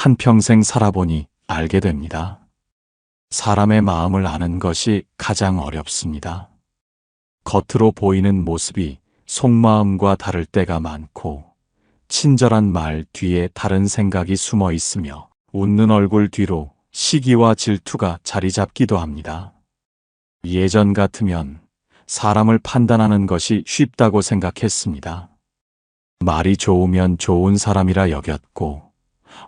한평생 살아보니 알게 됩니다. 사람의 마음을 아는 것이 가장 어렵습니다. 겉으로 보이는 모습이 속마음과 다를 때가 많고, 친절한 말 뒤에 다른 생각이 숨어 있으며, 웃는 얼굴 뒤로 시기와 질투가 자리 잡기도 합니다. 예전 같으면 사람을 판단하는 것이 쉽다고 생각했습니다. 말이 좋으면 좋은 사람이라 여겼고,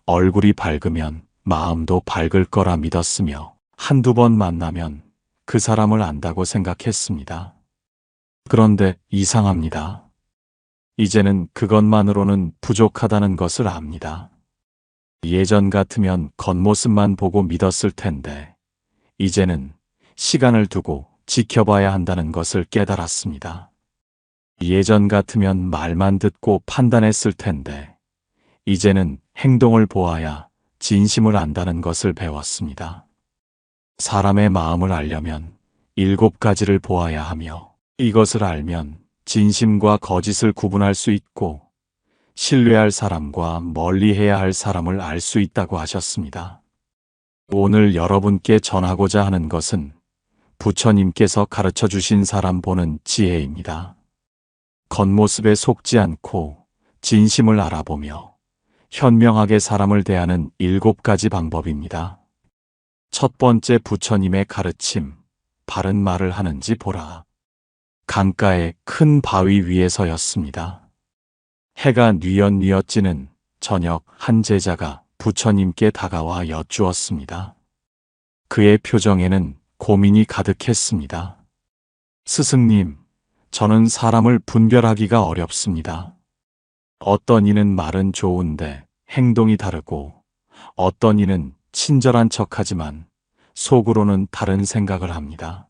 얼굴이 밝으면 마음도 밝을 거라 믿었으며, 한두 번 만나면 그 사람을 안다고 생각했습니다. 그런데 이상합니다. 이제는 그것만으로는 부족하다는 것을 압니다. 예전 같으면 겉모습만 보고 믿었을 텐데, 이제는 시간을 두고 지켜봐야 한다는 것을 깨달았습니다. 예전 같으면 말만 듣고 판단했을 텐데, 이제는 행동을 보아야 진심을 안다는 것을 배웠습니다. 사람의 마음을 알려면 7가지를 보아야 하며, 이것을 알면 진심과 거짓을 구분할 수 있고, 신뢰할 사람과 멀리해야 할 사람을 알 수 있다고 하셨습니다. 오늘 여러분께 전하고자 하는 것은 부처님께서 가르쳐 주신 사람 보는 지혜입니다. 겉모습에 속지 않고 진심을 알아보며 현명하게 사람을 대하는 7가지 방법입니다. 첫 번째, 부처님의 가르침, 바른 말을 하는지 보라. 강가의 큰 바위 위에 서였습니다. 해가 뉘엿뉘엿 지는 저녁, 한 제자가 부처님께 다가와 여쭈었습니다. 그의 표정에는 고민이 가득했습니다. 스승님, 저는 사람을 분별하기가 어렵습니다. 어떤 이는 말은 좋은데 행동이 다르고, 어떤 이는 친절한 척하지만 속으로는 다른 생각을 합니다.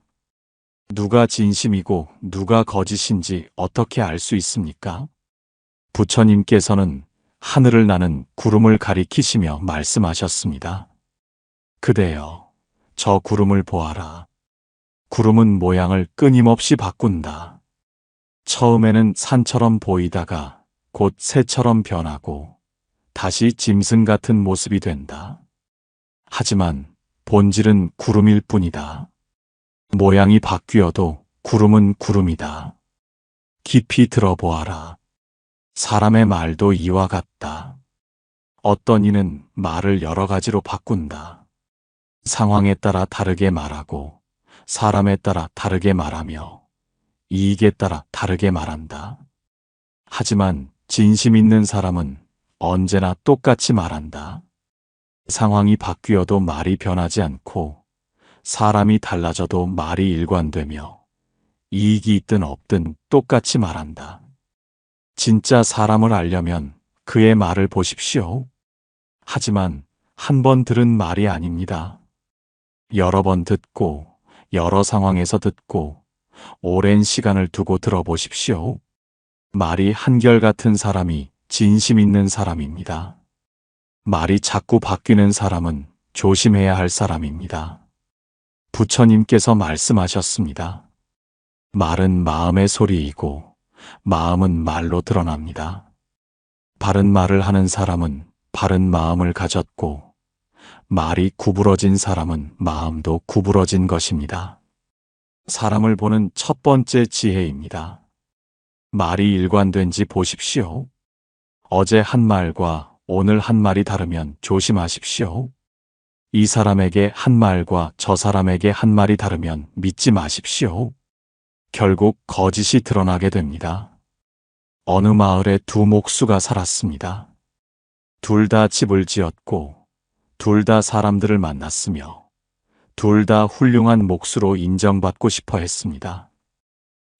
누가 진심이고 누가 거짓인지 어떻게 알 수 있습니까? 부처님께서는 하늘을 나는 구름을 가리키시며 말씀하셨습니다. 그대여, 저 구름을 보아라. 구름은 모양을 끊임없이 바꾼다. 처음에는 산처럼 보이다가 곧 새처럼 변하고 다시 짐승 같은 모습이 된다. 하지만 본질은 구름일 뿐이다. 모양이 바뀌어도 구름은 구름이다. 깊이 들어보아라. 사람의 말도 이와 같다. 어떤 이는 말을 여러 가지로 바꾼다. 상황에 따라 다르게 말하고, 사람에 따라 다르게 말하며, 이익에 따라 다르게 말한다. 하지만 진심 있는 사람은 언제나 똑같이 말한다. 상황이 바뀌어도 말이 변하지 않고, 사람이 달라져도 말이 일관되며, 이익이 있든 없든 똑같이 말한다. 진짜 사람을 알려면 그의 말을 보십시오. 하지만 한 번 들은 말이 아닙니다. 여러 번 듣고, 여러 상황에서 듣고, 오랜 시간을 두고 들어보십시오. 말이 한결같은 사람이 진심 있는 사람입니다. 말이 자꾸 바뀌는 사람은 조심해야 할 사람입니다. 부처님께서 말씀하셨습니다. 말은 마음의 소리이고 마음은 말로 드러납니다. 바른 말을 하는 사람은 바른 마음을 가졌고, 말이 구부러진 사람은 마음도 구부러진 것입니다. 사람을 보는 첫 번째 지혜입니다. 말이 일관된지 보십시오. 어제 한 말과 오늘 한 말이 다르면 조심하십시오. 이 사람에게 한 말과 저 사람에게 한 말이 다르면 믿지 마십시오. 결국 거짓이 드러나게 됩니다. 어느 마을에 두 목수가 살았습니다. 둘 다 집을 지었고, 둘 다 사람들을 만났으며, 둘 다 훌륭한 목수로 인정받고 싶어 했습니다.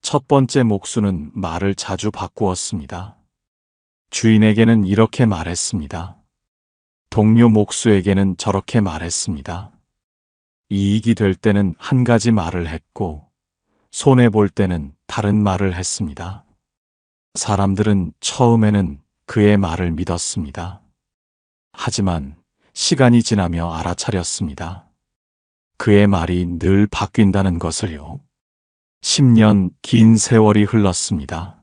첫 번째 목수는 말을 자주 바꾸었습니다. 주인에게는 이렇게 말했습니다. 동료 목수에게는 저렇게 말했습니다. 이익이 될 때는 한 가지 말을 했고, 손해볼 때는 다른 말을 했습니다. 사람들은 처음에는 그의 말을 믿었습니다. 하지만 시간이 지나며 알아차렸습니다. 그의 말이 늘 바뀐다는 것을요. 10년 긴 세월이 흘렀습니다.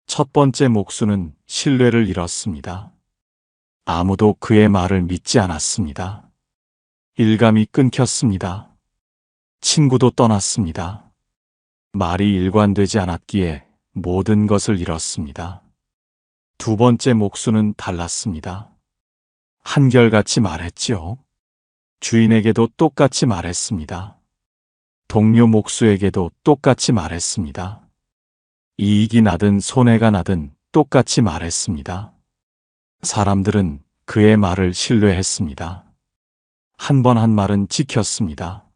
첫 번째 목수는 신뢰를 잃었습니다. 아무도 그의 말을 믿지 않았습니다. 일감이 끊겼습니다. 친구도 떠났습니다. 말이 일관되지 않았기에 모든 것을 잃었습니다. 두 번째 목수는 달랐습니다. 한결같이 말했지요. 주인에게도 똑같이 말했습니다. 동료 목수에게도 똑같이 말했습니다. 이익이 나든 손해가 나든 똑같이 말했습니다. 사람들은 그의 말을 신뢰했습니다. 한 번 한 말은 지켰습니다.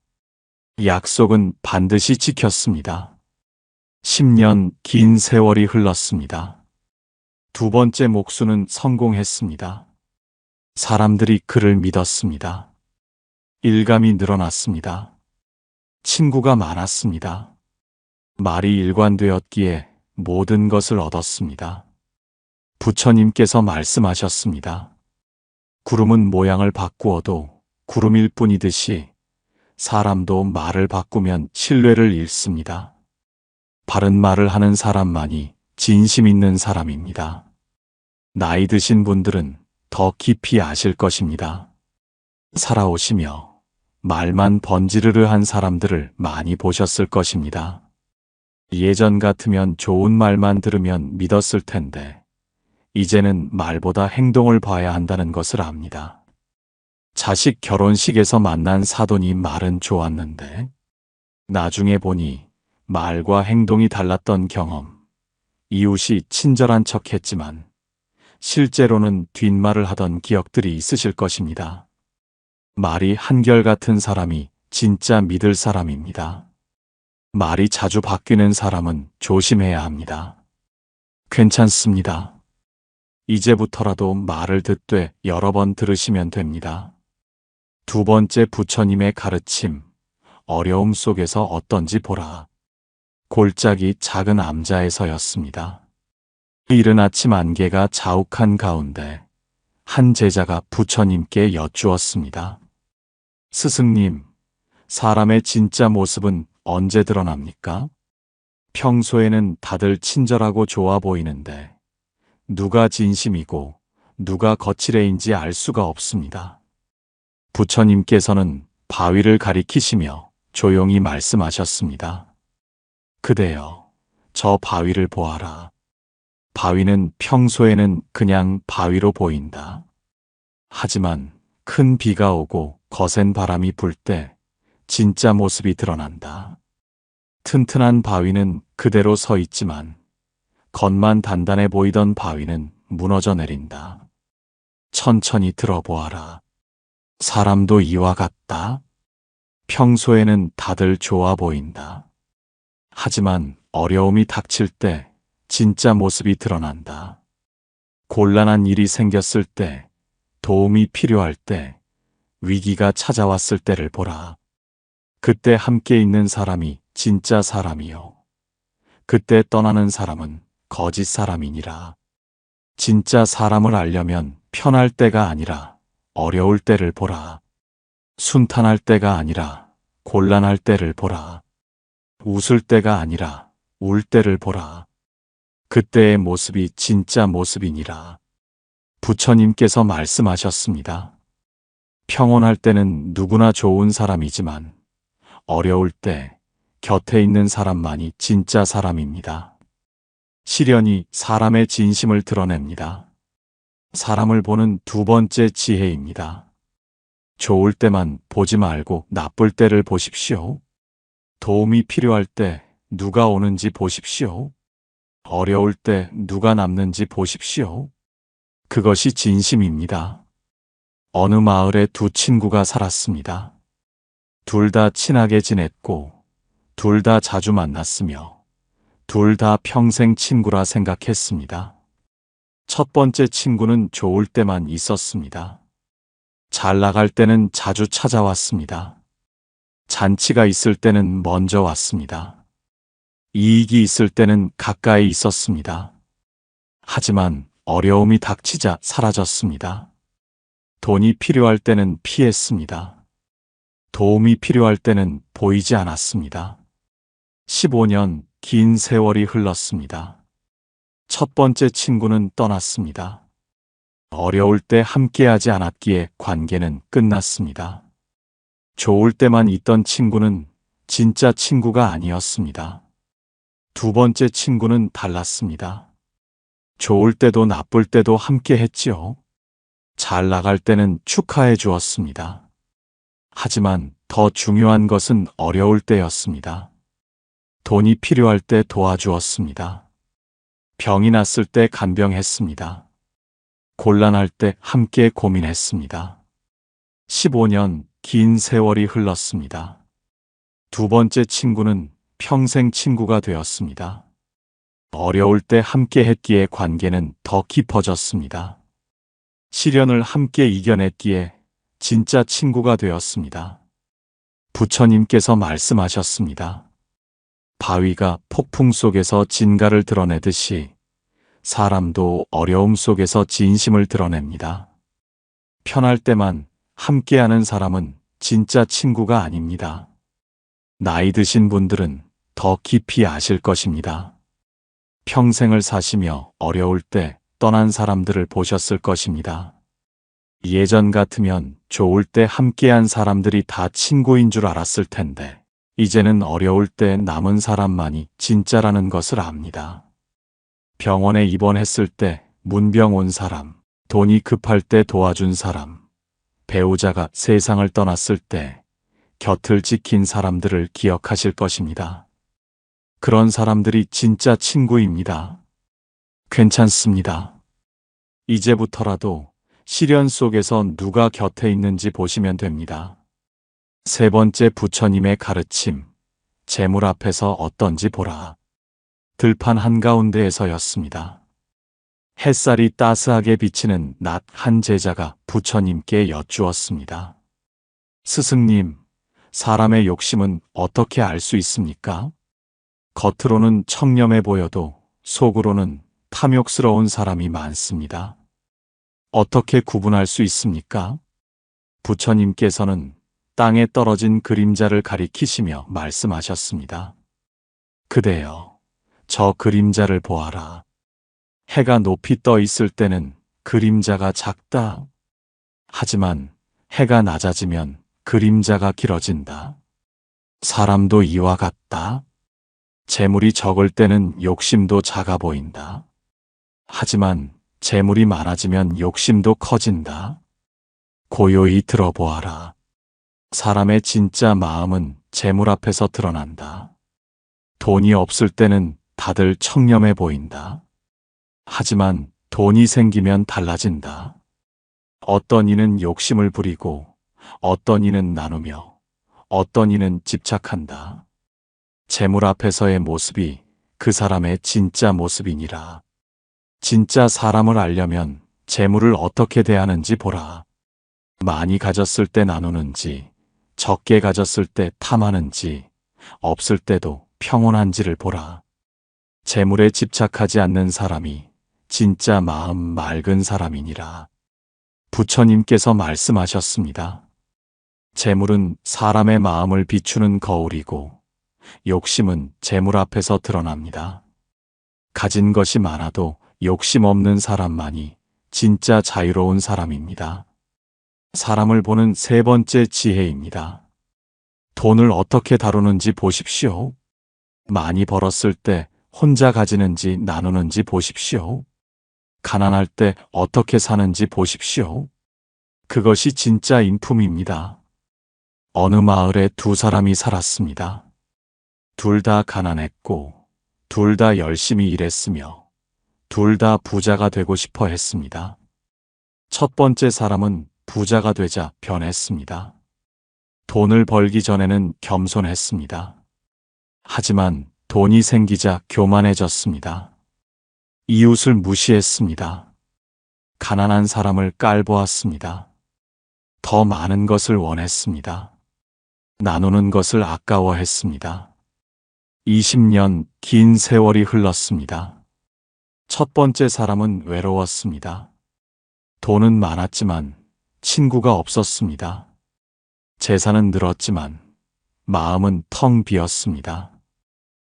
약속은 반드시 지켰습니다. 10년 긴 세월이 흘렀습니다. 두 번째 목수는 성공했습니다. 사람들이 그를 믿었습니다. 일감이 늘어났습니다. 친구가 많았습니다. 말이 일관되었기에 모든 것을 얻었습니다. 부처님께서 말씀하셨습니다. 구름은 모양을 바꾸어도 구름일 뿐이듯이 사람도 말을 바꾸면 신뢰를 잃습니다. 바른 말을 하는 사람만이 진심 있는 사람입니다. 나이 드신 분들은 더 깊이 아실 것입니다. 살아오시며 말만 번지르르 한 사람들을 많이 보셨을 것입니다. 예전 같으면 좋은 말만 들으면 믿었을 텐데 이제는 말보다 행동을 봐야 한다는 것을 압니다. 자식 결혼식에서 만난 사돈이 말은 좋았는데 나중에 보니 말과 행동이 달랐던 경험. 이웃이 친절한 척했지만 실제로는 뒷말을 하던 기억들이 있으실 것입니다. 말이 한결같은 사람이 진짜 믿을 사람입니다. 말이 자주 바뀌는 사람은 조심해야 합니다. 괜찮습니다. 이제부터라도 말을 듣되 여러 번 들으시면 됩니다. 두 번째 부처님의 가르침, 어려움 속에서 어떤지 보라. 골짜기 작은 암자에서였습니다. 이른 아침 안개가 자욱한 가운데 한 제자가 부처님께 여쭈었습니다. 스승님, 사람의 진짜 모습은 언제 드러납니까? 평소에는 다들 친절하고 좋아 보이는데 누가 진심이고 누가 거칠애인지 알 수가 없습니다. 부처님께서는 바위를 가리키시며 조용히 말씀하셨습니다. 그대여, 저 바위를 보아라. 바위는 평소에는 그냥 바위로 보인다. 하지만 큰 비가 오고 거센 바람이 불 때 진짜 모습이 드러난다. 튼튼한 바위는 그대로 서 있지만 겉만 단단해 보이던 바위는 무너져 내린다. 천천히 들어보아라. 사람도 이와 같다. 평소에는 다들 좋아 보인다. 하지만 어려움이 닥칠 때 진짜 모습이 드러난다. 곤란한 일이 생겼을 때, 도움이 필요할 때, 위기가 찾아왔을 때를 보라. 그때 함께 있는 사람이 진짜 사람이요. 그때 떠나는 사람은 거짓 사람이니라. 진짜 사람을 알려면 편할 때가 아니라 어려울 때를 보라. 순탄할 때가 아니라 곤란할 때를 보라. 웃을 때가 아니라 울 때를 보라. 그때의 모습이 진짜 모습이니라. 부처님께서 말씀하셨습니다. 평온할 때는 누구나 좋은 사람이지만 어려울 때 곁에 있는 사람만이 진짜 사람입니다. 시련이 사람의 진심을 드러냅니다. 사람을 보는 두 번째 지혜입니다. 좋을 때만 보지 말고 나쁠 때를 보십시오. 도움이 필요할 때 누가 오는지 보십시오. 어려울 때 누가 남는지 보십시오. 그것이 진심입니다. 어느 마을에 두 친구가 살았습니다. 둘 다 친하게 지냈고, 둘 다 자주 만났으며, 둘 다 평생 친구라 생각했습니다. 첫 번째 친구는 좋을 때만 있었습니다. 잘 나갈 때는 자주 찾아왔습니다. 잔치가 있을 때는 먼저 왔습니다. 이익이 있을 때는 가까이 있었습니다. 하지만 어려움이 닥치자 사라졌습니다. 돈이 필요할 때는 피했습니다. 도움이 필요할 때는 보이지 않았습니다. 15년 긴 세월이 흘렀습니다. 첫 번째 친구는 떠났습니다. 어려울 때 함께하지 않았기에 관계는 끝났습니다. 좋을 때만 있던 친구는 진짜 친구가 아니었습니다. 두 번째 친구는 달랐습니다. 좋을 때도 나쁠 때도 함께 했지요. 잘 나갈 때는 축하해 주었습니다. 하지만 더 중요한 것은 어려울 때였습니다. 돈이 필요할 때 도와주었습니다. 병이 났을 때 간병했습니다. 곤란할 때 함께 고민했습니다. 15년 긴 세월이 흘렀습니다. 두 번째 친구는 평생 친구가 되었습니다. 어려울 때 함께 했기에 관계는 더 깊어졌습니다. 시련을 함께 이겨냈기에 진짜 친구가 되었습니다. 부처님께서 말씀하셨습니다. 바위가 폭풍 속에서 진가를 드러내듯이 사람도 어려움 속에서 진심을 드러냅니다. 편할 때만 함께하는 사람은 진짜 친구가 아닙니다. 나이 드신 분들은 더 깊이 아실 것입니다. 평생을 사시며 어려울 때 떠난 사람들을 보셨을 것입니다. 예전 같으면 좋을 때 함께한 사람들이 다 친구인 줄 알았을 텐데, 이제는 어려울 때 남은 사람만이 진짜라는 것을 압니다. 병원에 입원했을 때 문병 온 사람, 돈이 급할 때 도와준 사람, 배우자가 세상을 떠났을 때 곁을 지킨 사람들을 기억하실 것입니다. 그런 사람들이 진짜 친구입니다. 괜찮습니다. 이제부터라도 시련 속에서 누가 곁에 있는지 보시면 됩니다. 세 번째 부처님의 가르침, 재물 앞에서 어떤지 보라. 들판 한가운데에서였습니다. 햇살이 따스하게 비치는 낮 한 제자가 부처님께 여쭈었습니다. 스승님, 사람의 욕심은 어떻게 알 수 있습니까? 겉으로는 청렴해 보여도 속으로는 탐욕스러운 사람이 많습니다. 어떻게 구분할 수 있습니까? 부처님께서는 땅에 떨어진 그림자를 가리키시며 말씀하셨습니다. 그대여, 저 그림자를 보아라. 해가 높이 떠 있을 때는 그림자가 작다. 하지만 해가 낮아지면 그림자가 길어진다. 사람도 이와 같다. 재물이 적을 때는 욕심도 작아 보인다. 하지만 재물이 많아지면 욕심도 커진다. 고요히 들어보아라. 사람의 진짜 마음은 재물 앞에서 드러난다. 돈이 없을 때는 다들 청렴해 보인다. 하지만 돈이 생기면 달라진다. 어떤 이는 욕심을 부리고, 어떤 이는 나누며, 어떤 이는 집착한다. 재물 앞에서의 모습이 그 사람의 진짜 모습이니라. 진짜 사람을 알려면 재물을 어떻게 대하는지 보라. 많이 가졌을 때 나누는지, 적게 가졌을 때 탐하는지, 없을 때도 평온한지를 보라. 재물에 집착하지 않는 사람이 진짜 마음 맑은 사람이니라. 부처님께서 말씀하셨습니다. 재물은 사람의 마음을 비추는 거울이고, 욕심은 재물 앞에서 드러납니다. 가진 것이 많아도 욕심 없는 사람만이 진짜 자유로운 사람입니다. 사람을 보는 세 번째 지혜입니다. 돈을 어떻게 다루는지 보십시오. 많이 벌었을 때 혼자 가지는지 나누는지 보십시오. 가난할 때 어떻게 사는지 보십시오. 그것이 진짜 인품입니다. 어느 마을에 두 사람이 살았습니다. 둘 다 가난했고, 둘 다 열심히 일했으며, 둘 다 부자가 되고 싶어 했습니다. 첫 번째 사람은 부자가 되자 변했습니다. 돈을 벌기 전에는 겸손했습니다. 하지만 돈이 생기자 교만해졌습니다. 이웃을 무시했습니다. 가난한 사람을 깔보았습니다. 더 많은 것을 원했습니다. 나누는 것을 아까워했습니다. 20년 긴 세월이 흘렀습니다. 첫 번째 사람은 외로웠습니다. 돈은 많았지만 친구가 없었습니다. 재산은 늘었지만 마음은 텅 비었습니다.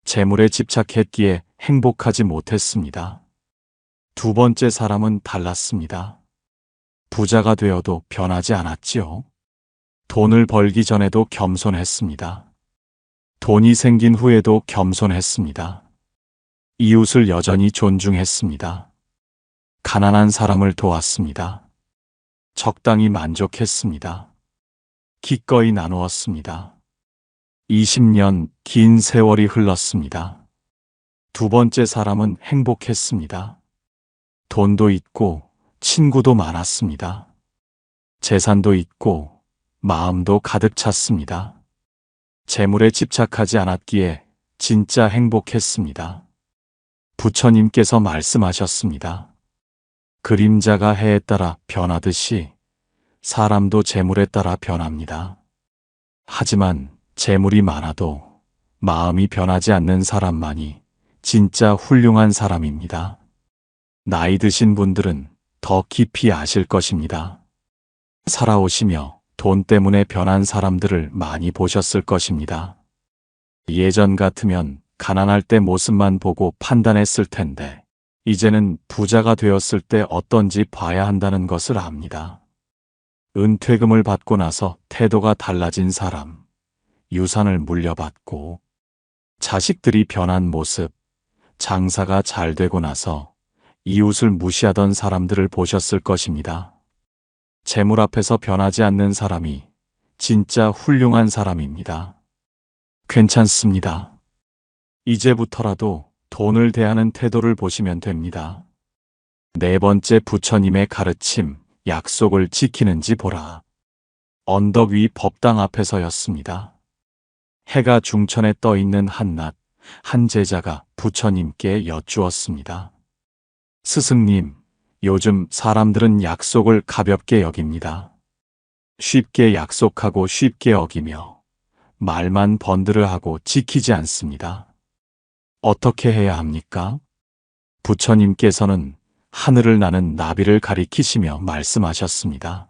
재물에 집착했기에 행복하지 못했습니다. 두 번째 사람은 달랐습니다. 부자가 되어도 변하지 않았지요. 돈을 벌기 전에도 겸손했습니다. 돈이 생긴 후에도 겸손했습니다. 이웃을 여전히 존중했습니다. 가난한 사람을 도왔습니다. 적당히 만족했습니다. 기꺼이 나누었습니다. 20년 긴 세월이 흘렀습니다. 두 번째 사람은 행복했습니다. 돈도 있고 친구도 많았습니다. 재산도 있고 마음도 가득 찼습니다. 재물에 집착하지 않았기에 진짜 행복했습니다. 부처님께서 말씀하셨습니다. 그림자가 해에 따라 변하듯이 사람도 재물에 따라 변합니다. 하지만 재물이 많아도 마음이 변하지 않는 사람만이 진짜 훌륭한 사람입니다. 나이 드신 분들은 더 깊이 아실 것입니다. 살아오시며 돈 때문에 변한 사람들을 많이 보셨을 것입니다. 예전 같으면 가난할 때 모습만 보고 판단했을 텐데 이제는 부자가 되었을 때 어떤지 봐야 한다는 것을 압니다. 은퇴금을 받고 나서 태도가 달라진 사람, 유산을 물려받고 자식들이 변한 모습, 장사가 잘 되고 나서 이웃을 무시하던 사람들을 보셨을 것입니다. 재물 앞에서 변하지 않는 사람이 진짜 훌륭한 사람입니다. 괜찮습니다. 이제부터라도 돈을 대하는 태도를 보시면 됩니다. 네 번째 부처님의 가르침, 약속을 지키는지 보라. 언덕 위 법당 앞에서였습니다. 해가 중천에 떠 있는 한낮, 한 제자가 부처님께 여쭈었습니다. 스승님, 요즘 사람들은 약속을 가볍게 여깁니다. 쉽게 약속하고 쉽게 어기며 말만 번들어하고 지키지 않습니다. 어떻게 해야 합니까? 부처님께서는 하늘을 나는 나비를 가리키시며 말씀하셨습니다.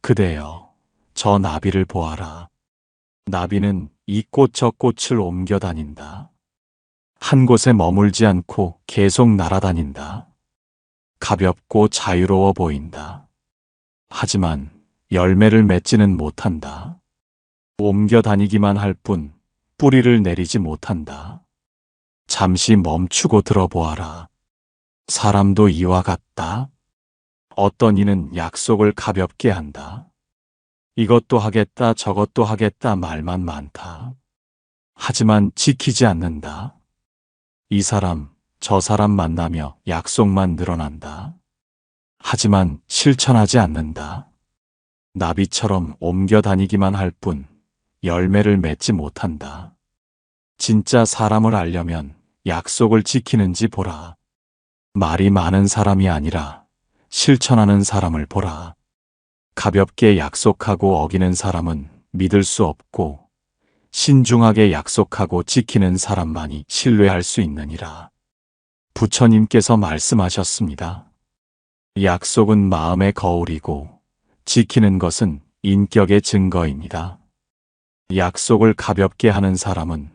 그대여, 저 나비를 보아라. 나비는 이 꽃 저 꽃을 옮겨 다닌다. 한 곳에 머물지 않고 계속 날아다닌다. 가볍고 자유로워 보인다. 하지만 열매를 맺지는 못한다. 옮겨 다니기만 할 뿐 뿌리를 내리지 못한다. 잠시 멈추고 들어보아라. 사람도 이와 같다. 어떤 이는 약속을 가볍게 한다. 이것도 하겠다 저것도 하겠다 말만 많다. 하지만 지키지 않는다. 이 사람 저 사람 만나며 약속만 늘어난다. 하지만 실천하지 않는다. 나비처럼 옮겨 다니기만 할 뿐 열매를 맺지 못한다. 진짜 사람을 알려면 약속을 지키는지 보라. 말이 많은 사람이 아니라 실천하는 사람을 보라. 가볍게 약속하고 어기는 사람은 믿을 수 없고 신중하게 약속하고 지키는 사람만이 신뢰할 수 있느니라. 부처님께서 말씀하셨습니다. 약속은 마음의 거울이고 지키는 것은 인격의 증거입니다. 약속을 가볍게 하는 사람은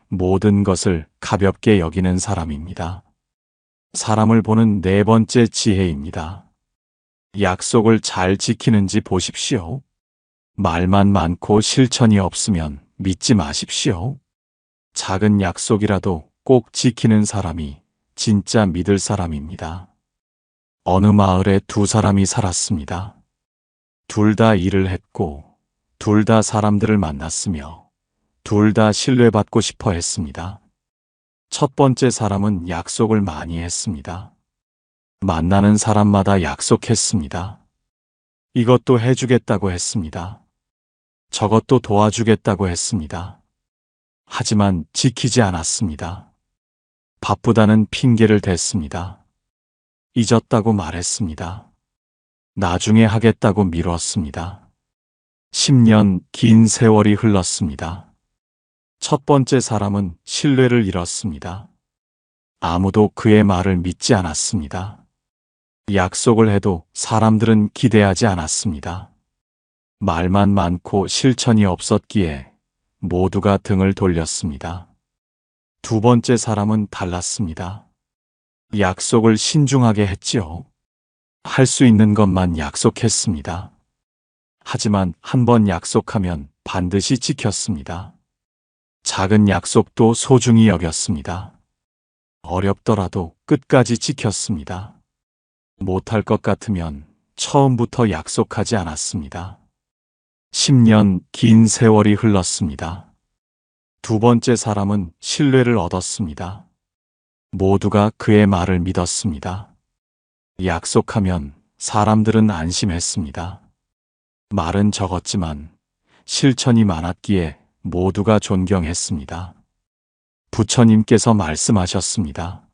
모든 것을 가볍게 여기는 사람입니다. 사람을 보는 네 번째 지혜입니다. 약속을 잘 지키는지 보십시오. 말만 많고 실천이 없으면 믿지 마십시오. 작은 약속이라도 꼭 지키는 사람이 진짜 믿을 사람입니다. 어느 마을에 두 사람이 살았습니다. 둘 다 일을 했고 둘 다 사람들을 만났으며 둘 다 신뢰받고 싶어 했습니다. 첫 번째 사람은 약속을 많이 했습니다. 만나는 사람마다 약속했습니다. 이것도 해주겠다고 했습니다. 저것도 도와주겠다고 했습니다. 하지만 지키지 않았습니다. 바쁘다는 핑계를 댔습니다. 잊었다고 말했습니다. 나중에 하겠다고 미뤘습니다. 10년 긴 세월이 흘렀습니다. 첫 번째 사람은 신뢰를 잃었습니다. 아무도 그의 말을 믿지 않았습니다. 약속을 해도 사람들은 기대하지 않았습니다. 말만 많고 실천이 없었기에 모두가 등을 돌렸습니다. 두 번째 사람은 달랐습니다. 약속을 신중하게 했지요. 할 수 있는 것만 약속했습니다. 하지만 한 번 약속하면 반드시 지켰습니다. 작은 약속도 소중히 여겼습니다. 어렵더라도 끝까지 지켰습니다. 못할 것 같으면 처음부터 약속하지 않았습니다. 10년 긴 세월이 흘렀습니다. 두 번째 사람은 신뢰를 얻었습니다. 모두가 그의 말을 믿었습니다. 약속하면 사람들은 안심했습니다. 말은 적었지만 실천이 많았기에 모두가 존경했습니다. 부처님께서 말씀하셨습니다.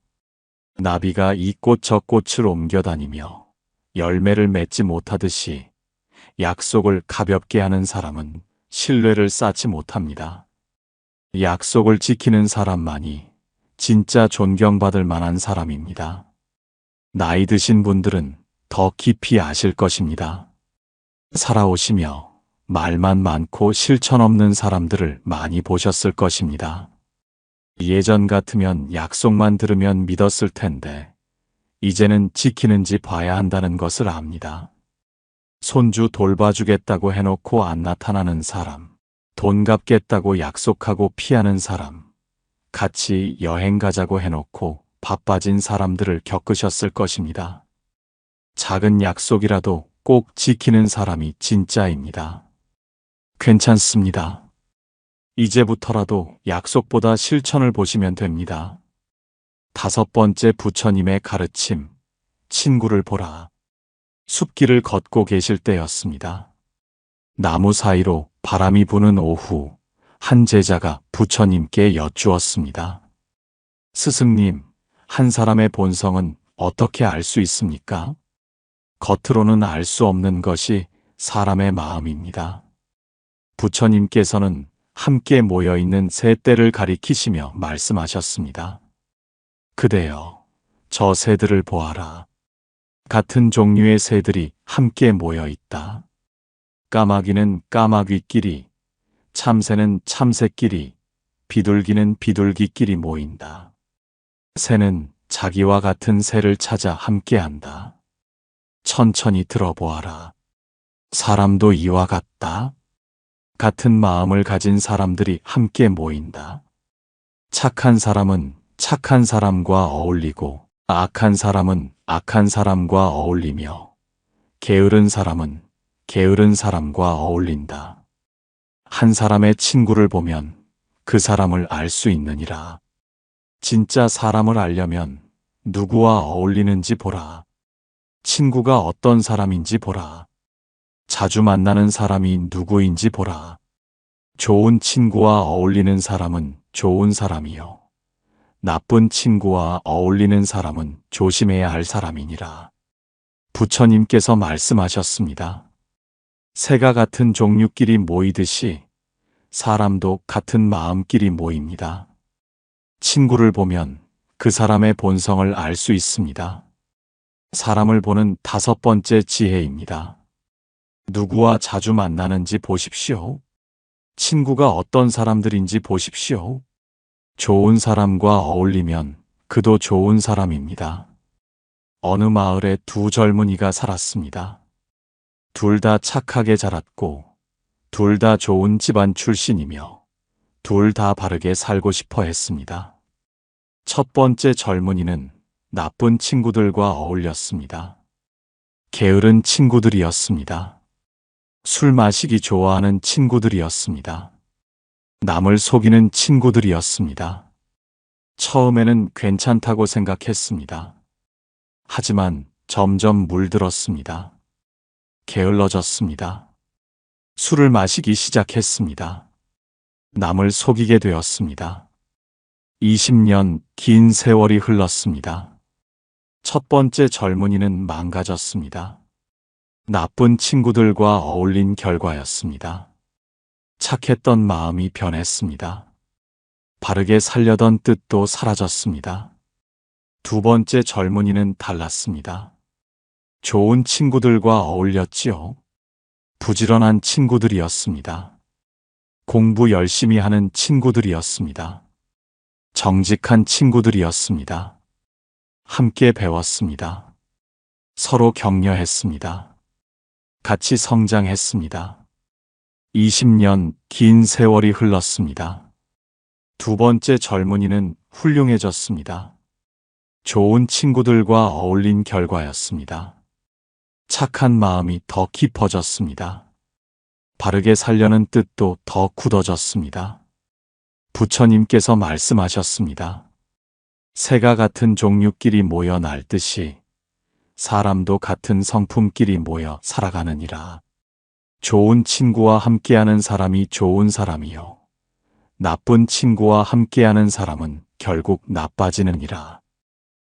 나비가 이 꽃 저 꽃을 옮겨다니며 열매를 맺지 못하듯이 약속을 가볍게 하는 사람은 신뢰를 쌓지 못합니다. 약속을 지키는 사람만이 진짜 존경받을 만한 사람입니다. 나이 드신 분들은 더 깊이 아실 것입니다. 살아오시며 말만 많고 실천 없는 사람들을 많이 보셨을 것입니다. 예전 같으면 약속만 들으면 믿었을 텐데 이제는 지키는지 봐야 한다는 것을 압니다. 손주 돌봐주겠다고 해놓고 안 나타나는 사람, 돈 갚겠다고 약속하고 피하는 사람, 같이 여행 가자고 해놓고 바빠진 사람들을 겪으셨을 것입니다. 작은 약속이라도 꼭 지키는 사람이 진짜입니다. 괜찮습니다. 이제부터라도 약속보다 실천을 보시면 됩니다. 5번째 부처님의 가르침, 친구를 보라. 숲길을 걷고 계실 때였습니다. 나무 사이로 바람이 부는 오후, 한 제자가 부처님께 여쭈었습니다. 스승님, 한 사람의 본성은 어떻게 알 수 있습니까? 겉으로는 알 수 없는 것이 사람의 마음입니다. 부처님께서는 함께 모여있는 세 떼를 가리키시며 말씀하셨습니다. 그대여, 저 새들을 보아라. 같은 종류의 새들이 함께 모여있다. 까마귀는 까마귀끼리, 참새는 참새끼리, 비둘기는 비둘기끼리 모인다. 새는 자기와 같은 새를 찾아 함께한다. 천천히 들어보아라. 사람도 이와 같다. 같은 마음을 가진 사람들이 함께 모인다. 착한 사람은 착한 사람과 어울리고 악한 사람은 악한 사람과 어울리며 게으른 사람은 게으른 사람과 어울린다. 한 사람의 친구를 보면 그 사람을 알 수 있느니라. 진짜 사람을 알려면 누구와 어울리는지 보라. 친구가 어떤 사람인지 보라. 자주 만나는 사람이 누구인지 보라. 좋은 친구와 어울리는 사람은 좋은 사람이요. 나쁜 친구와 어울리는 사람은 조심해야 할 사람이니라. 부처님께서 말씀하셨습니다. 새가 같은 종류끼리 모이듯이 사람도 같은 마음끼리 모입니다. 친구를 보면 그 사람의 본성을 알 수 있습니다. 사람을 보는 5번째 지혜입니다. 누구와 자주 만나는지 보십시오. 친구가 어떤 사람들인지 보십시오. 좋은 사람과 어울리면 그도 좋은 사람입니다. 어느 마을에 두 젊은이가 살았습니다. 둘 다 착하게 자랐고 둘 다 좋은 집안 출신이며 둘 다 바르게 살고 싶어 했습니다. 첫 번째 젊은이는 나쁜 친구들과 어울렸습니다. 게으른 친구들이었습니다. 술 마시기 좋아하는 친구들이었습니다. 남을 속이는 친구들이었습니다. 처음에는 괜찮다고 생각했습니다. 하지만 점점 물들었습니다. 게을러졌습니다. 술을 마시기 시작했습니다. 남을 속이게 되었습니다. 20년 긴 세월이 흘렀습니다. 첫 번째 젊은이는 망가졌습니다. 나쁜 친구들과 어울린 결과였습니다. 착했던 마음이 변했습니다. 바르게 살려던 뜻도 사라졌습니다. 두 번째 젊은이는 달랐습니다. 좋은 친구들과 어울렸지요. 부지런한 친구들이었습니다. 공부 열심히 하는 친구들이었습니다. 정직한 친구들이었습니다. 함께 배웠습니다. 서로 격려했습니다. 같이 성장했습니다. 20년 긴 세월이 흘렀습니다. 두 번째 젊은이는 훌륭해졌습니다. 좋은 친구들과 어울린 결과였습니다. 착한 마음이 더 깊어졌습니다. 바르게 살려는 뜻도 더 굳어졌습니다. 부처님께서 말씀하셨습니다. 새가 같은 종류끼리 모여 날듯이 사람도 같은 성품끼리 모여 살아가느니라. 좋은 친구와 함께하는 사람이 좋은 사람이요. 나쁜 친구와 함께하는 사람은 결국 나빠지느니라.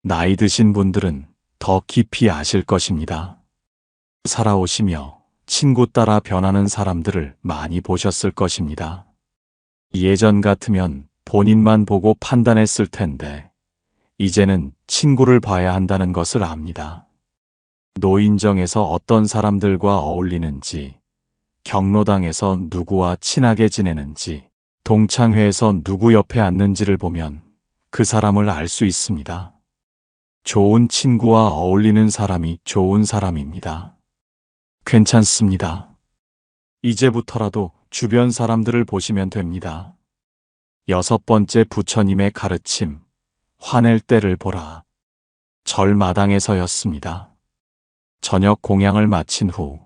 나이 드신 분들은 더 깊이 아실 것입니다. 살아오시며 친구 따라 변하는 사람들을 많이 보셨을 것입니다. 예전 같으면 본인만 보고 판단했을 텐데, 이제는 친구를 봐야 한다는 것을 압니다. 노인정에서 어떤 사람들과 어울리는지, 경로당에서 누구와 친하게 지내는지, 동창회에서 누구 옆에 앉는지를 보면 그 사람을 알 수 있습니다. 좋은 친구와 어울리는 사람이 좋은 사람입니다. 괜찮습니다. 이제부터라도 주변 사람들을 보시면 됩니다. 여섯 번째 부처님의 가르침, 화낼 때를 보라. 절마당에서였습니다. 저녁 공양을 마친 후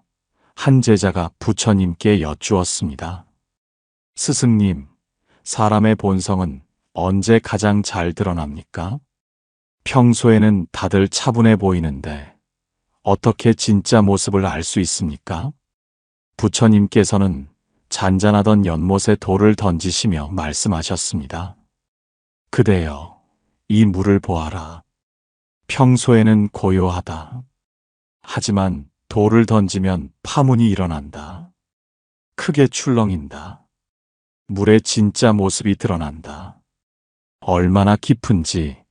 한 제자가 부처님께 여쭈었습니다. 스승님, 사람의 본성은 언제 가장 잘 드러납니까? 평소에는 다들 차분해 보이는데 어떻게 진짜 모습을 알 수 있습니까? 부처님께서는 잔잔하던 연못에 돌을 던지시며 말씀하셨습니다. 그대여, 이 물을 보아라. 평소에는 고요하다. 하지만 돌을 던지면 파문이 일어난다. 크게 출렁인다. 물의 진짜 모습이 드러난다. 얼마나 깊은지,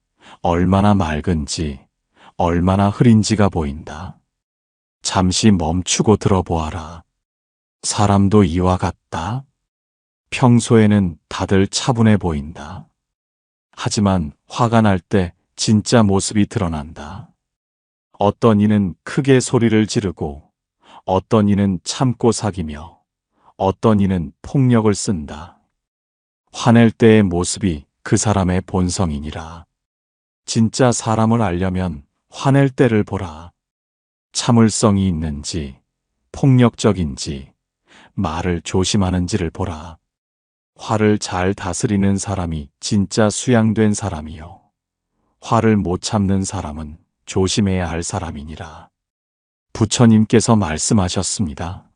얼마나 맑은지, 얼마나 흐린지가 보인다. 잠시 멈추고 들어보아라. 사람도 이와 같다. 평소에는 다들 차분해 보인다. 하지만 화가 날 때 진짜 모습이 드러난다. 어떤 이는 크게 소리를 지르고, 어떤 이는 참고 사귀며, 어떤 이는 폭력을 쓴다. 화낼 때의 모습이 그 사람의 본성이니라. 진짜 사람을 알려면 화낼 때를 보라. 참을성이 있는지, 폭력적인지, 말을 조심하는지를 보라. 화를 잘 다스리는 사람이 진짜 수양된 사람이요. 화를 못 참는 사람은 조심해야 할 사람이니라. 부처님께서 말씀하셨습니다.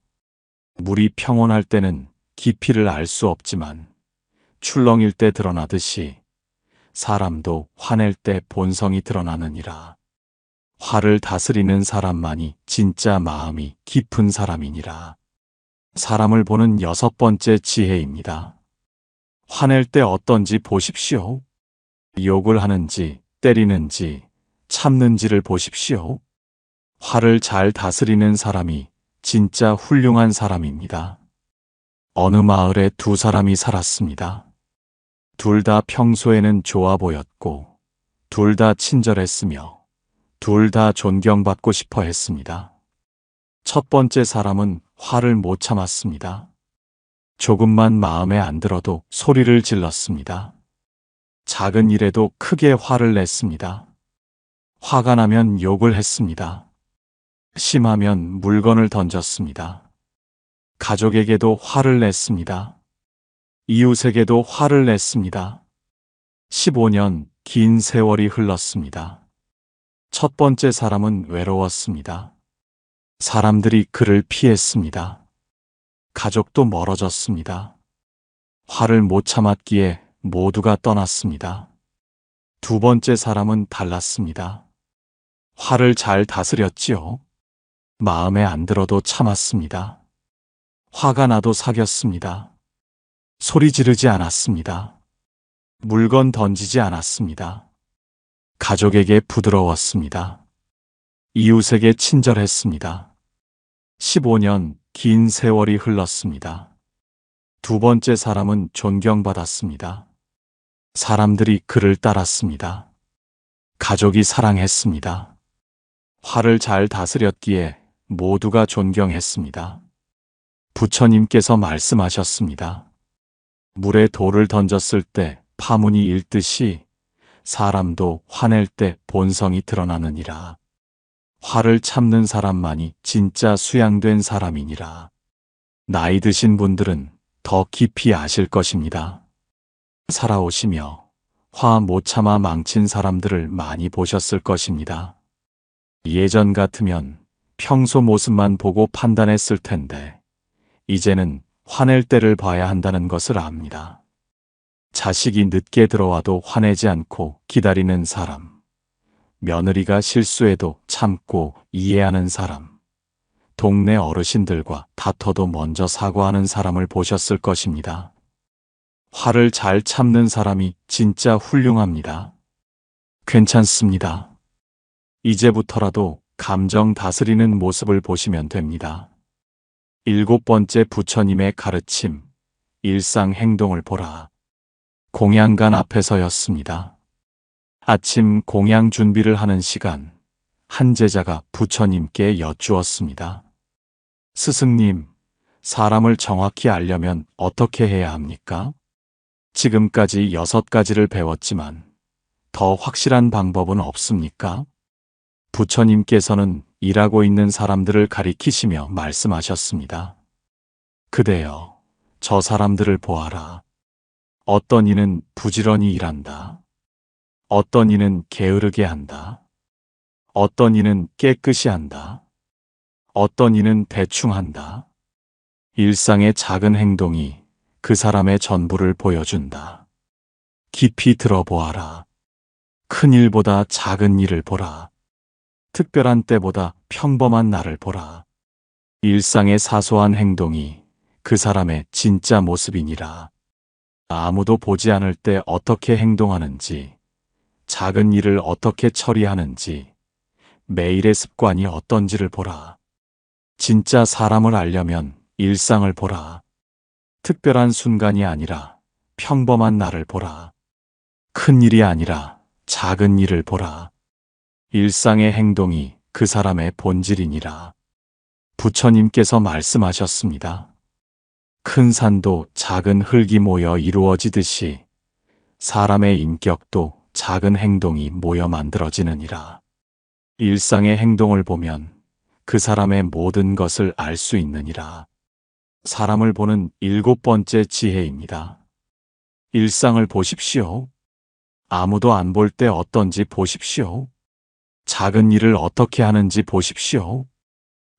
물이 평온할 때는 깊이를 알 수 없지만 출렁일 때 드러나듯이 사람도 화낼 때 본성이 드러나느니라. 화를 다스리는 사람만이 진짜 마음이 깊은 사람이니라. 사람을 보는 여섯 번째 지혜입니다. 화낼 때 어떤지 보십시오. 욕을 하는지, 때리는지, 참는지를 보십시오. 화를 잘 다스리는 사람이 진짜 훌륭한 사람입니다. 어느 마을에 두 사람이 살았습니다. 둘 다 평소에는 좋아 보였고, 둘 다 친절했으며, 둘 다 존경받고 싶어 했습니다. 첫 번째 사람은 화를 못 참았습니다. 조금만 마음에 안 들어도 소리를 질렀습니다. 작은 일에도 크게 화를 냈습니다. 화가 나면 욕을 했습니다. 심하면 물건을 던졌습니다. 가족에게도 화를 냈습니다. 이웃에게도 화를 냈습니다. 15년 긴 세월이 흘렀습니다. 첫 번째 사람은 외로웠습니다. 사람들이 그를 피했습니다. 가족도 멀어졌습니다. 화를 못 참았기에 모두가 떠났습니다. 두 번째 사람은 달랐습니다. 화를 잘 다스렸지요. 마음에 안 들어도 참았습니다. 화가 나도 사귀었습니다. 소리 지르지 않았습니다. 물건 던지지 않았습니다. 가족에게 부드러웠습니다. 이웃에게 친절했습니다. 15년 긴 세월이 흘렀습니다. 두 번째 사람은 존경받았습니다. 사람들이 그를 따랐습니다. 가족이 사랑했습니다. 화를 잘 다스렸기에 모두가 존경했습니다. 부처님께서 말씀하셨습니다. 물에 돌을 던졌을 때 파문이 일듯이 사람도 화낼 때 본성이 드러나느니라. 화를 참는 사람만이 진짜 수양된 사람이니라. 나이 드신 분들은 더 깊이 아실 것입니다. 살아오시며 화 못 참아 망친 사람들을 많이 보셨을 것입니다. 예전 같으면 평소 모습만 보고 판단했을 텐데 이제는 화낼 때를 봐야 한다는 것을 압니다. 자식이 늦게 들어와도 화내지 않고 기다리는 사람, 며느리가 실수해도 참고 이해하는 사람, 동네 어르신들과 다퉈도 먼저 사과하는 사람을 보셨을 것입니다. 화를 잘 참는 사람이 진짜 훌륭합니다. 괜찮습니다. 이제부터라도 감정 다스리는 모습을 보시면 됩니다. 7번째 부처님의 가르침, 일상 행동을 보라. 공양관 앞에서였습니다. 아침 공양 준비를 하는 시간, 한 제자가 부처님께 여쭈었습니다. 스승님, 사람을 정확히 알려면 어떻게 해야 합니까? 지금까지 6가지를 배웠지만 더 확실한 방법은 없습니까? 부처님께서는 일하고 있는 사람들을 가리키시며 말씀하셨습니다. 그대여, 저 사람들을 보아라. 어떤 이는 부지런히 일한다. 어떤 이는 게으르게 한다. 어떤 이는 깨끗이 한다. 어떤 이는 대충 한다. 일상의 작은 행동이 그 사람의 전부를 보여준다. 깊이 들어보아라. 큰 일보다 작은 일을 보라. 특별한 때보다 평범한 날을 보라. 일상의 사소한 행동이 그 사람의 진짜 모습이니라. 아무도 보지 않을 때 어떻게 행동하는지, 작은 일을 어떻게 처리하는지, 매일의 습관이 어떤지를 보라. 진짜 사람을 알려면 일상을 보라. 특별한 순간이 아니라 평범한 날을 보라. 큰 일이 아니라 작은 일을 보라. 일상의 행동이 그 사람의 본질이니라. 부처님께서 말씀하셨습니다. 큰 산도 작은 흙이 모여 이루어지듯이 사람의 인격도 작은 행동이 모여 만들어지느니라. 일상의 행동을 보면 그 사람의 모든 것을 알 수 있느니라. 사람을 보는 7번째 지혜입니다. 일상을 보십시오. 아무도 안 볼 때 어떤지 보십시오. 작은 일을 어떻게 하는지 보십시오.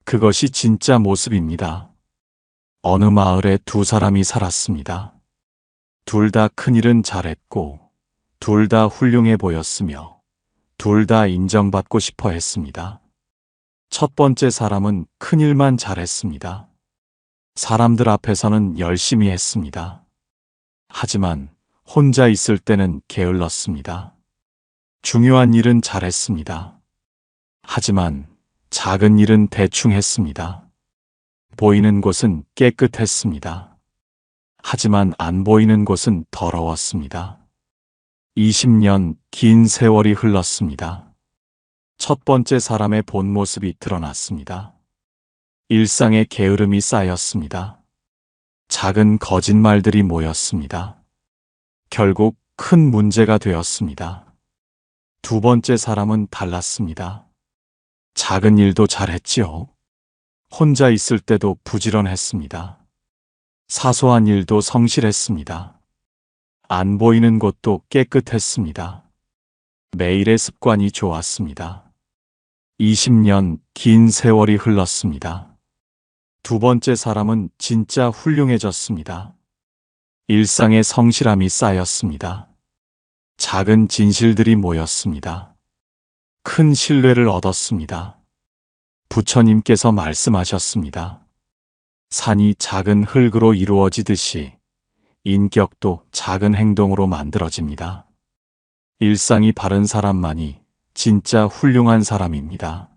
그것이 진짜 모습입니다. 어느 마을에 2사람이 살았습니다. 둘 다 큰일은 잘했고 둘 다 훌륭해 보였으며 둘 다 인정받고 싶어 했습니다. 첫 번째 사람은 큰일만 잘했습니다. 사람들 앞에서는 열심히 했습니다. 하지만 혼자 있을 때는 게을렀습니다. 중요한 일은 잘했습니다. 하지만 작은 일은 대충 했습니다. 보이는 곳은 깨끗했습니다. 하지만 안 보이는 곳은 더러웠습니다. 20년 긴 세월이 흘렀습니다. 첫 번째 사람의 본 모습이 드러났습니다. 일상의 게으름이 쌓였습니다. 작은 거짓말들이 모였습니다. 결국 큰 문제가 되었습니다. 2번째 사람은 달랐습니다. 작은 일도 잘했지요. 혼자 있을 때도 부지런했습니다. 사소한 일도 성실했습니다. 안 보이는 곳도 깨끗했습니다. 매일의 습관이 좋았습니다. 20년 긴 세월이 흘렀습니다. 2번째 사람은 진짜 훌륭해졌습니다. 일상의 성실함이 쌓였습니다. 작은 진실들이 모였습니다. 큰 신뢰를 얻었습니다. 부처님께서 말씀하셨습니다. 산이 작은 흙으로 이루어지듯이 인격도 작은 행동으로 만들어집니다. 일상이 바른 사람만이 진짜 훌륭한 사람입니다.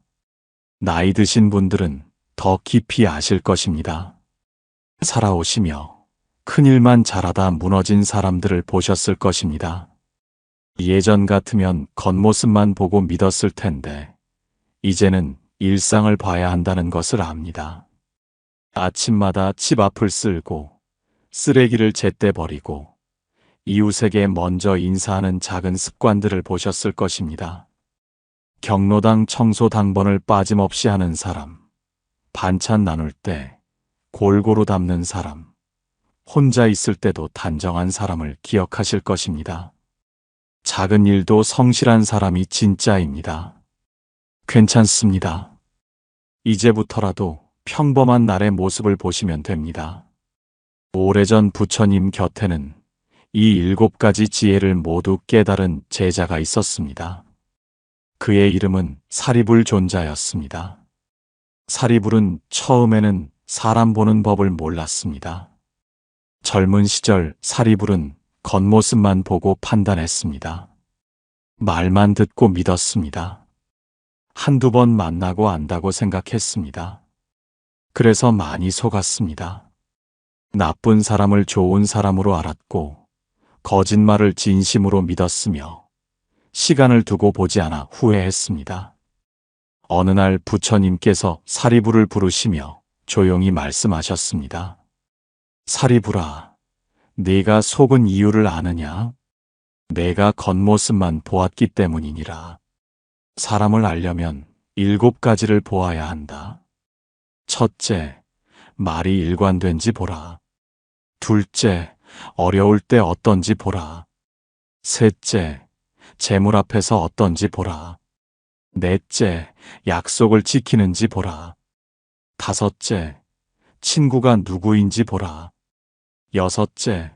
나이 드신 분들은 더 깊이 아실 것입니다. 살아오시며 큰일만 잘하다 무너진 사람들을 보셨을 것입니다. 예전 같으면 겉모습만 보고 믿었을 텐데 이제는 일상을 봐야 한다는 것을 압니다. 아침마다 집 앞을 쓸고 쓰레기를 제때 버리고 이웃에게 먼저 인사하는 작은 습관들을 보셨을 것입니다. 경로당 청소 당번을 빠짐없이 하는 사람, 반찬 나눌 때 골고루 담는 사람, 혼자 있을 때도 단정한 사람을 기억하실 것입니다. 작은 일도 성실한 사람이 진짜입니다. 괜찮습니다. 이제부터라도 평범한 날의 모습을 보시면 됩니다. 오래전 부처님 곁에는 이 7가지 지혜를 모두 깨달은 제자가 있었습니다. 그의 이름은 사리불 존자였습니다. 사리불은 처음에는 사람 보는 법을 몰랐습니다. 젊은 시절 사리불은 겉모습만 보고 판단했습니다. 말만 듣고 믿었습니다. 한두 번 만나고 안다고 생각했습니다. 그래서 많이 속았습니다. 나쁜 사람을 좋은 사람으로 알았고 거짓말을 진심으로 믿었으며 시간을 두고 보지 않아 후회했습니다. 어느 날 부처님께서 사리불을 부르시며 조용히 말씀하셨습니다. 사리불아, 네가 속은 이유를 아느냐? 내가 겉모습만 보았기 때문이니라. 사람을 알려면 7가지를 보아야 한다. 첫째, 말이 일관된지 보라. 둘째, 어려울 때 어떤지 보라. 셋째, 재물 앞에서 어떤지 보라. 넷째, 약속을 지키는지 보라. 다섯째, 친구가 누구인지 보라. 여섯째,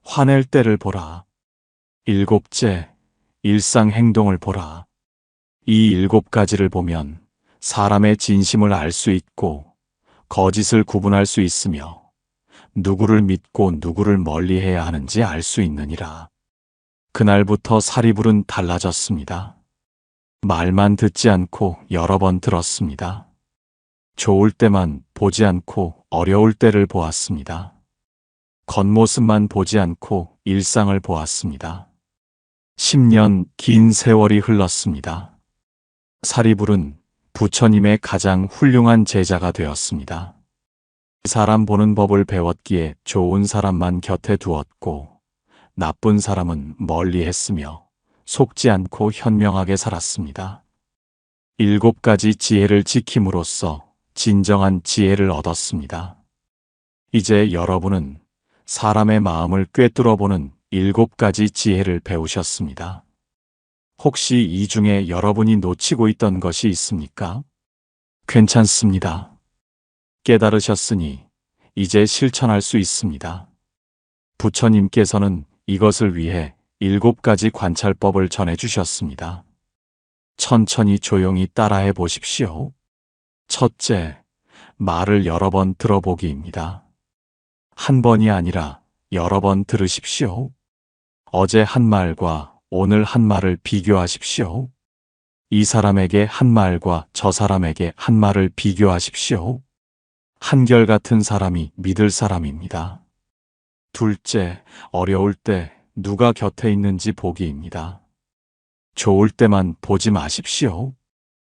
화낼 때를 보라. 일곱째, 일상 행동을 보라. 이 7가지를 보면 사람의 진심을 알 수 있고 거짓을 구분할 수 있으며 누구를 믿고 누구를 멀리해야 하는지 알 수 있느니라. 그날부터 사리불은 달라졌습니다. 말만 듣지 않고 여러 번 들었습니다. 좋을 때만 보지 않고 어려울 때를 보았습니다. 겉모습만 보지 않고 일상을 보았습니다. 10년 긴 세월이 흘렀습니다. 사리불은 부처님의 가장 훌륭한 제자가 되었습니다. 사람 보는 법을 배웠기에 좋은 사람만 곁에 두었고 나쁜 사람은 멀리 했으며 속지 않고 현명하게 살았습니다. 7가지 지혜를 지킴으로써 진정한 지혜를 얻었습니다. 이제 여러분은 사람의 마음을 꿰뚫어보는 7가지 지혜를 배우셨습니다. 혹시 이 중에 여러분이 놓치고 있던 것이 있습니까? 괜찮습니다. 깨달으셨으니 이제 실천할 수 있습니다. 부처님께서는 이것을 위해 7가지 관찰법을 전해주셨습니다. 천천히 조용히 따라해 보십시오. 첫째, 말을 여러 번 들어보기입니다. 한 번이 아니라 여러 번 들으십시오. 어제 한 말과 오늘 한 말을 비교하십시오. 이 사람에게 한 말과 저 사람에게 한 말을 비교하십시오. 한결같은 사람이 믿을 사람입니다. 둘째, 어려울 때 누가 곁에 있는지 보기입니다. 좋을 때만 보지 마십시오.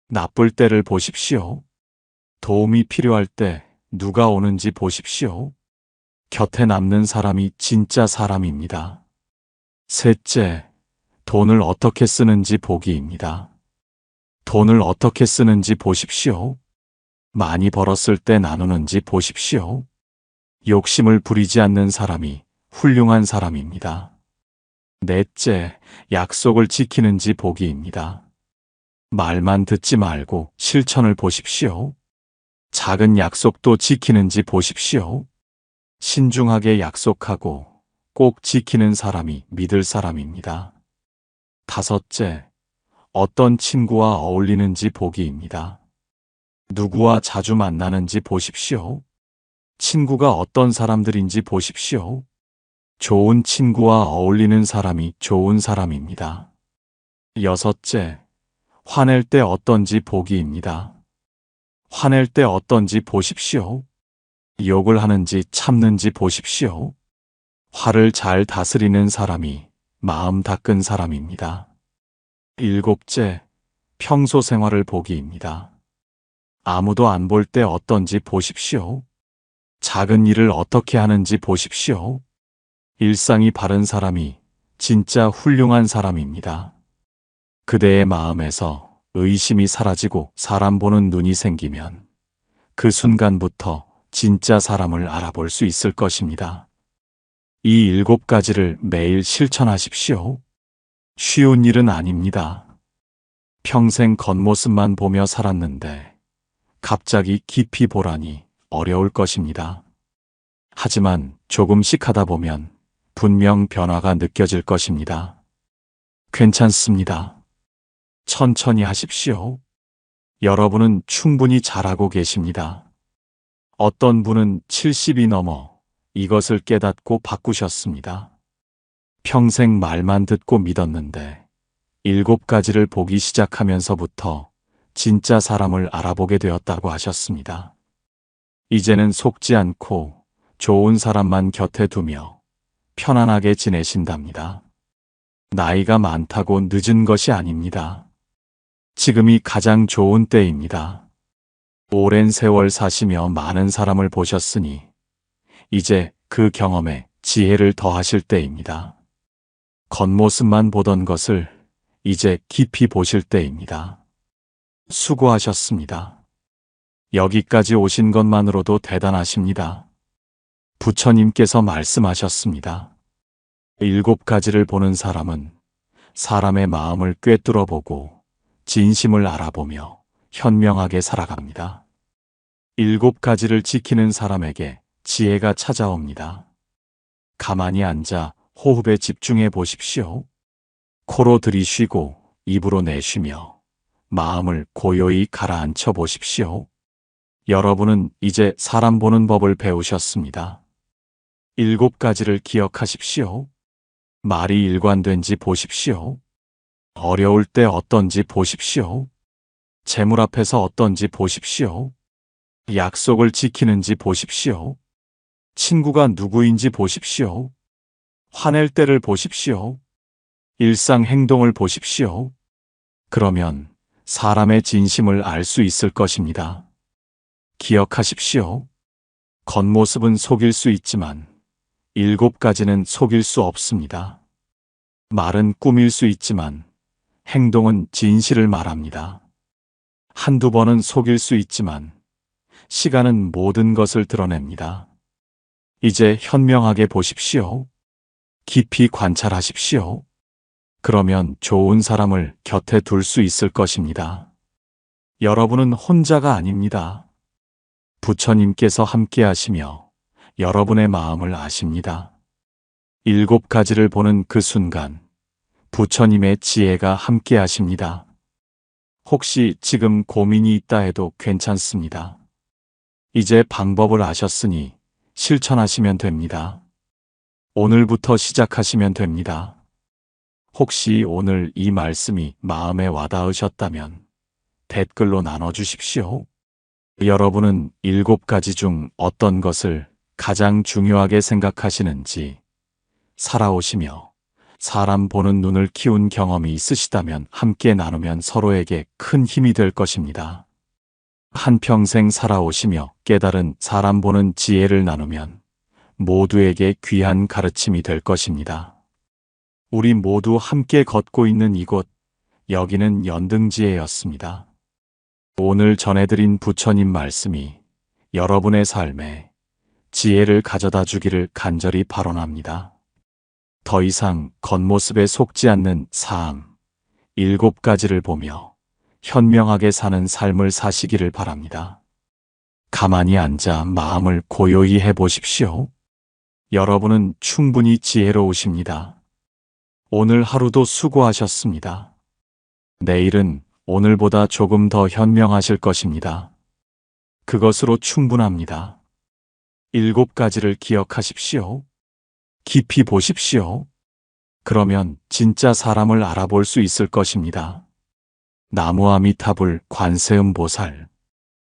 나쁠 때를 보십시오. 도움이 필요할 때 누가 오는지 보십시오. 곁에 남는 사람이 진짜 사람입니다. 셋째, 돈을 어떻게 쓰는지 보기입니다. 돈을 어떻게 쓰는지 보십시오. 많이 벌었을 때 나누는지 보십시오. 욕심을 부리지 않는 사람이 훌륭한 사람입니다. 넷째, 약속을 지키는지 보기입니다. 말만 듣지 말고 실천을 보십시오. 작은 약속도 지키는지 보십시오. 신중하게 약속하고 꼭 지키는 사람이 믿을 사람입니다. 다섯째, 어떤 친구와 어울리는지 보기입니다. 누구와 자주 만나는지 보십시오. 친구가 어떤 사람들인지 보십시오. 좋은 친구와 어울리는 사람이 좋은 사람입니다. 여섯째, 화낼 때 어떤지 보기입니다. 화낼 때 어떤지 보십시오. 욕을 하는지 참는지 보십시오. 화를 잘 다스리는 사람이 마음 닦은 사람입니다. 일곱째, 평소 생활을 보기입니다. 아무도 안 볼 때 어떤지 보십시오. 작은 일을 어떻게 하는지 보십시오. 일상이 바른 사람이 진짜 훌륭한 사람입니다. 그대의 마음에서 의심이 사라지고 사람 보는 눈이 생기면 그 순간부터 진짜 사람을 알아볼 수 있을 것입니다. 이 7가지를 매일 실천하십시오. 쉬운 일은 아닙니다. 평생 겉모습만 보며 살았는데 갑자기 깊이 보라니 어려울 것입니다. 하지만 조금씩 하다 보면 분명 변화가 느껴질 것입니다. 괜찮습니다. 천천히 하십시오. 여러분은 충분히 잘하고 계십니다. 어떤 분은 70이 넘어 이것을 깨닫고 바꾸셨습니다. 평생 말만 듣고 믿었는데 7가지를 보기 시작하면서부터 진짜 사람을 알아보게 되었다고 하셨습니다. 이제는 속지 않고 좋은 사람만 곁에 두며 편안하게 지내신답니다. 나이가 많다고 늦은 것이 아닙니다. 지금이 가장 좋은 때입니다. 오랜 세월 사시며 많은 사람을 보셨으니 이제 그 경험에 지혜를 더하실 때입니다. 겉모습만 보던 것을 이제 깊이 보실 때입니다. 수고하셨습니다. 여기까지 오신 것만으로도 대단하십니다. 부처님께서 말씀하셨습니다. 7가지를 보는 사람은 사람의 마음을 꿰뚫어 보고 진심을 알아보며 현명하게 살아갑니다. 7가지를 지키는 사람에게 지혜가 찾아옵니다. 가만히 앉아 호흡에 집중해 보십시오. 코로 들이쉬고 입으로 내쉬며 마음을 고요히 가라앉혀 보십시오. 여러분은 이제 사람 보는 법을 배우셨습니다. 7가지를 기억하십시오. 말이 일관된지 보십시오. 어려울 때 어떤지 보십시오. 재물 앞에서 어떤지 보십시오. 약속을 지키는지 보십시오. 친구가 누구인지 보십시오. 화낼 때를 보십시오. 일상 행동을 보십시오. 그러면 사람의 진심을 알 수 있을 것입니다. 기억하십시오. 겉모습은 속일 수 있지만 7가지는 속일 수 없습니다. 말은 꾸밀 수 있지만 행동은 진실을 말합니다. 한두 번은 속일 수 있지만 시간은 모든 것을 드러냅니다. 이제 현명하게 보십시오. 깊이 관찰하십시오. 그러면 좋은 사람을 곁에 둘 수 있을 것입니다. 여러분은 혼자가 아닙니다. 부처님께서 함께 하시며 여러분의 마음을 아십니다. 7가지를 보는 그 순간 부처님의 지혜가 함께 하십니다. 혹시 지금 고민이 있다 해도 괜찮습니다. 이제 방법을 아셨으니 실천하시면 됩니다. 오늘부터 시작하시면 됩니다. 혹시 오늘 이 말씀이 마음에 와닿으셨다면 댓글로 나눠주십시오. 여러분은 7가지 중 어떤 것을 가장 중요하게 생각하시는지, 살아오시며 사람 보는 눈을 키운 경험이 있으시다면 함께 나누면 서로에게 큰 힘이 될 것입니다. 한평생 살아오시며 깨달은 사람 보는 지혜를 나누면 모두에게 귀한 가르침이 될 것입니다. 우리 모두 함께 걷고 있는 이곳, 여기는 연등지혜였습니다. 오늘 전해드린 부처님 말씀이 여러분의 삶에 지혜를 가져다 주기를 간절히 발언합니다. 더 이상 겉모습에 속지 않는 삶, 7가지를 보며 현명하게 사는 삶을 사시기를 바랍니다. 가만히 앉아 마음을 고요히 해보십시오. 여러분은 충분히 지혜로우십니다. 오늘 하루도 수고하셨습니다. 내일은 오늘보다 조금 더 현명하실 것입니다. 그것으로 충분합니다. 7가지를 기억하십시오. 깊이 보십시오. 그러면 진짜 사람을 알아볼 수 있을 것입니다. 나무아미타불 관세음보살